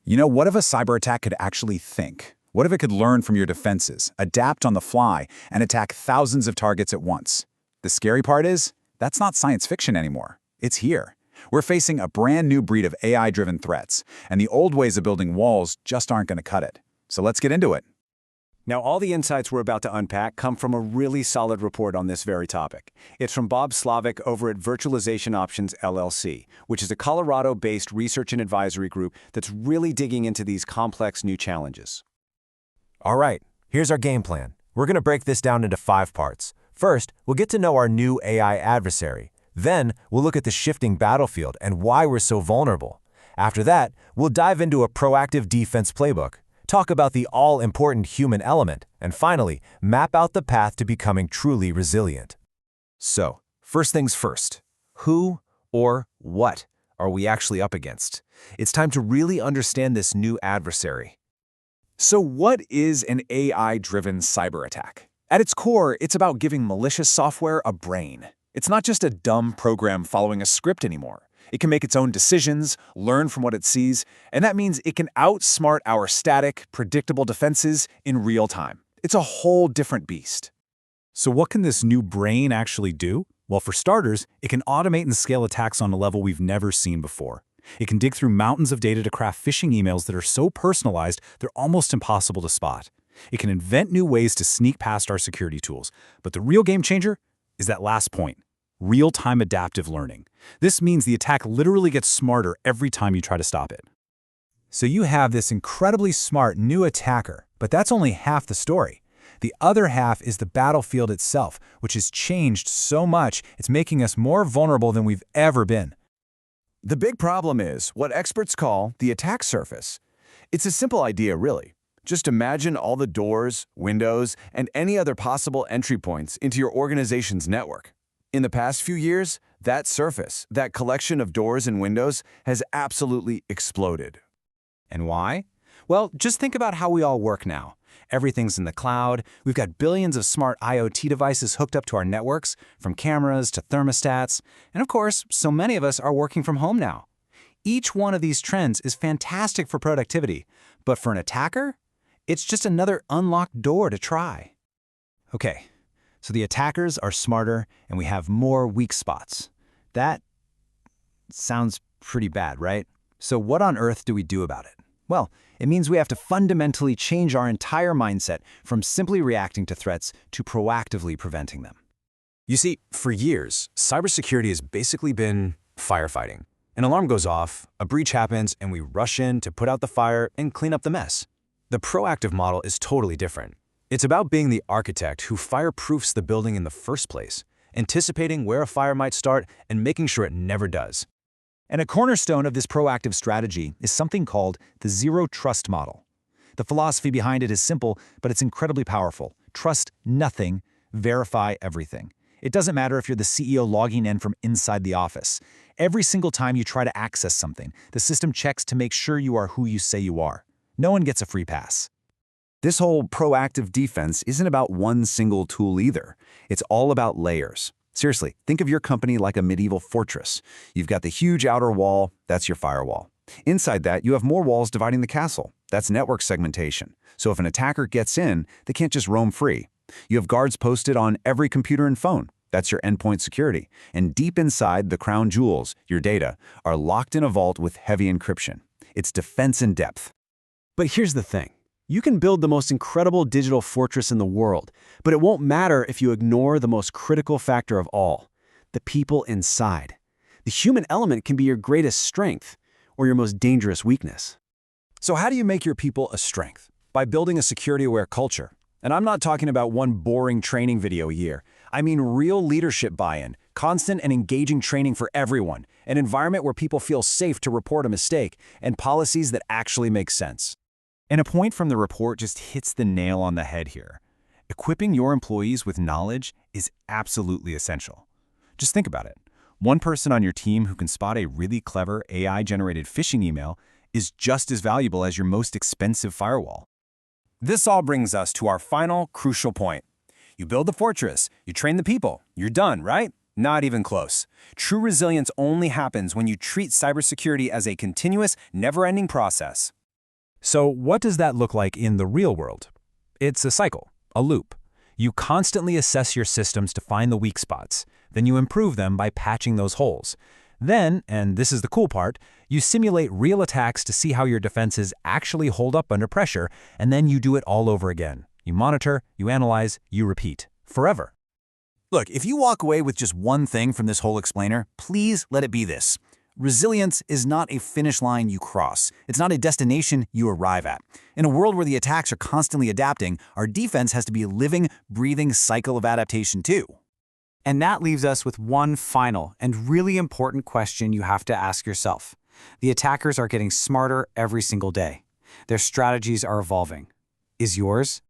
What if a cyber attack could actually think? What if it could learn from your defenses, adapt on the fly, and attack thousands of targets at once? The scary part is, that's not science fiction anymore. It's here. We're facing a brand new breed of AI-driven threats, and the old ways of building walls just aren't going to cut it. So let's get into it. Now, all the insights we're about to unpack come from a really solid report on this very topic. It's from Bob Slavic over at Virtualization Options LLC, which is a Colorado-based research and advisory group that's really digging into these complex new challenges. All right, here's our game plan. We're going to break this down into 5 parts. First, we'll get to know our new AI adversary. Then, we'll look at the shifting battlefield and why we're so vulnerable. After that, we'll dive into a proactive defense playbook, talk about the all-important human element, and finally, map out the path to becoming truly resilient. So, first things first, who or what are we actually up against? It's time to really understand this new adversary. So what is an AI-driven cyber attack? At its core, it's about giving malicious software a brain. It's not just a dumb program following a script anymore. It can make its own decisions, learn from what it sees, and that means it can outsmart our static, predictable defenses in real time. It's a whole different beast. So what can this new brain actually do? Well, for starters, it can automate and scale attacks on a level we've never seen before. It can dig through mountains of data to craft phishing emails that are so personalized they're almost impossible to spot. It can invent new ways to sneak past our security tools. But the real game changer is that last point, real-time adaptive learning. This means the attack literally gets smarter every time you try to stop it. So you have this incredibly smart new attacker, but that's only half the story. The other half is the battlefield itself, which has changed so much it's making us more vulnerable than we've ever been. The big problem is what experts call the attack surface. It's a simple idea, really. Just imagine all the doors, windows, and any other possible entry points into your organization's network. In the past few years, that surface, that collection of doors and windows, has absolutely exploded. And why? Well, just think about how we all work now. Everything's in the cloud. We've got billions of smart IoT devices hooked up to our networks, from cameras to thermostats. And of course, so many of us are working from home now. Each one of these trends is fantastic for productivity, but for an attacker, it's just another unlocked door to try. Okay, so the attackers are smarter and we have more weak spots. That sounds pretty bad, right? So what on earth do we do about it? Well, it means we have to fundamentally change our entire mindset from simply reacting to threats to proactively preventing them. You see, for years, cybersecurity has basically been firefighting. An alarm goes off, a breach happens, and we rush in to put out the fire and clean up the mess. The proactive model is totally different. It's about being the architect who fireproofs the building in the first place, anticipating where a fire might start and making sure it never does. And a cornerstone of this proactive strategy is something called the Zero Trust model. The philosophy behind it is simple, but it's incredibly powerful. Trust nothing, verify everything. It doesn't matter if you're the CEO logging in from inside the office. Every single time you try to access something, the system checks to make sure you are who you say you are. No one gets a free pass. This whole proactive defense isn't about one single tool either. It's all about layers. Seriously, think of your company like a medieval fortress. You've got the huge outer wall, that's your firewall. Inside that, you have more walls dividing the castle. That's network segmentation. So if an attacker gets in, they can't just roam free. You have guards posted on every computer and phone. That's your endpoint security. And deep inside, the crown jewels, your data, are locked in a vault with heavy encryption. It's defense in depth. But here's the thing. You can build the most incredible digital fortress in the world, but it won't matter if you ignore the most critical factor of all, the people inside. The human element can be your greatest strength or your most dangerous weakness. So how do you make your people a strength? By building a security-aware culture. And I'm not talking about one boring training video a year. I mean real leadership buy-in, constant and engaging training for everyone, an environment where people feel safe to report a mistake, and policies that actually make sense. And a point from the report just hits the nail on the head here. Equipping your employees with knowledge is absolutely essential. Just think about it. One person on your team who can spot a really clever AI-generated phishing email is just as valuable as your most expensive firewall. This all brings us to our final crucial point. You build the fortress, you train the people, you're done, right? Not even close. True resilience only happens when you treat cybersecurity as a continuous, never-ending process. So what does that look like in the real world? It's a cycle, a loop. You constantly assess your systems to find the weak spots. Then you improve them by patching those holes. Then, and this is the cool part, you simulate real attacks to see how your defenses actually hold up under pressure, and then you do it all over again. You monitor, you analyze, you repeat. Forever. Look, if you walk away with just one thing from this whole explainer, please let it be this. Resilience is not a finish line you cross. It's not a destination you arrive at. In a world where the attacks are constantly adapting, our defense has to be a living, breathing cycle of adaptation too. And that leaves us with one final and really important question you have to ask yourself. The attackers are getting smarter every single day. Their strategies are evolving. Is yours?